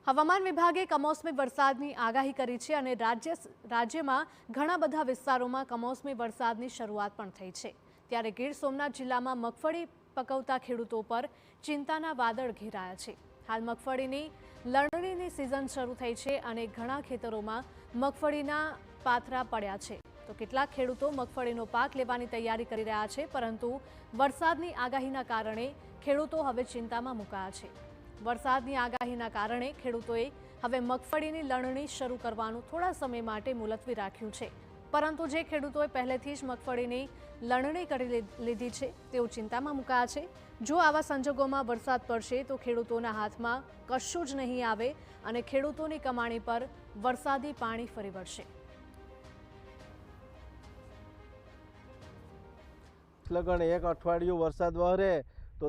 હવામાન વિભાગે કમોસમી વરસાદની આગાહી કરી છે અને રાજ્યમાં ઘણા બધા વિસ્તારોમાં કમોસમી વરસાદની શરૂઆત પણ થઈ છે। ત્યારે ગીર સોમનાથ જિલ્લામાં મગફળી પકવતા ખેડૂતો પર ચિંતાના વાદળ ઘેરાયા છે। હાલ મગફળીની લણણીની સિઝન શરૂ થઈ છે અને ઘણા ખેતરોમાં મગફળીના પાથરા પડ્યા છે। તો કેટલાક ખેડૂતો મગફળીનો પાક લેવાની તૈયારી કરી રહ્યા છે, પરંતુ વરસાદની આગાહીના કારણે ખેડૂતો હવે ચિંતામાં મુકાયા છે। વરસાદની આગાહીના કારણે ખેડૂતોએ હવે મગફળીની લણણી શરૂ કરવાનું થોડા સમય માટે મુલતવી રાખ્યું છે, પરંતુ જે ખેડૂતોએ પહેલેથી જ મગફળીની લણણી કરી લીધી છે તેઓ ચિંતામાં મુકાયા છે। જો આવા સંજોગોમાં વરસાદ પડશે તો ખેડૂતોના હાથમાં કશું જ નહીં આવે અને ખેડૂતોની કમાણી પર વરસાદી પાણી ફરી વળશે। લગન એક અઠવાડિયું વરસાદ વહરે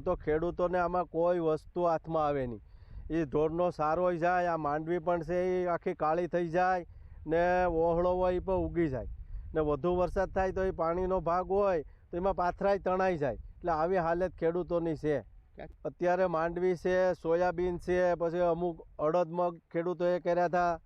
તો ખેડૂતોને આમાં કોઈ વસ્તુ હાથમાં આવે નહીં। એ ઢોરનો સારો જાય, આ માંડવી પણ છે એ આખી કાળી થઈ જાય ને ઓહળો હોય એ પણ ઉગી જાય ને વધુ વરસાદ થાય તો એ પાણીનો ભાગ હોય તો એમાં પાથરાય તણાઈ જાય। એટલે આવી હાલત ખેડૂતોની છે। અત્યારે માંડવી છે, સોયાબીન છે, પછી અમુક અડદ મગ ખેડૂતોએ કર્યા હતા,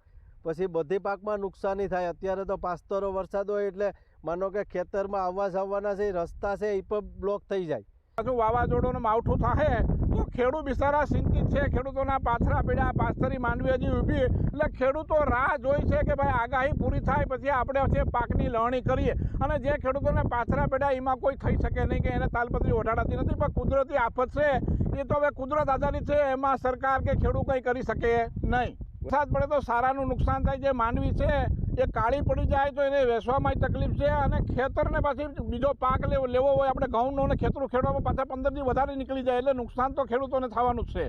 પછી બધી પાકમાં નુકસાની થાય। અત્યારે તો પાસ્તરો વરસાદ હોય એટલે માનો કે ખેતરમાં આવવા જવાના છે રસ્તા છે એ પણ બ્લોક થઈ જાય। વાવાઝોડું માવઠું થાય તો ખેડૂત બિચારા ચિંતિત છે। ખેડૂતોના પાથરા પડ્યા, પાસ્તરી માંડવી હજી ઊભી, એટલે ખેડૂતો રાહ જોઈ છે કે ભાઈ આગાહી પૂરી થાય પછી આપણે છે પાકની લણણી કરીએ। અને જે ખેડૂતોને પાથરા પડ્યા એમાં કોઈ થઈ શકે નહીં કે એને તાલપત્રી ઓઢાડાતી નથી, પણ કુદરતી આફત છે એ તો હવે કુદરત આધારિત છે, એમાં સરકાર કે ખેડૂત કંઈ કરી શકે નહીં। વરસાદ પડે તો સારાનું નુકસાન થાય। જે માંડવી છે એ કાળી પડી જાય તો એને વેચવામાં તકલીફ છે, અને ખેતરને પાછી બીજો પાક લેવો હોય, આપણે ઘઉંનો ને ખેતરું ખેડવામાં પાછા 15 દી વધારે નીકળી જાય એટલે નુકસાન તો ખેડૂતોને થવાનું જ છે।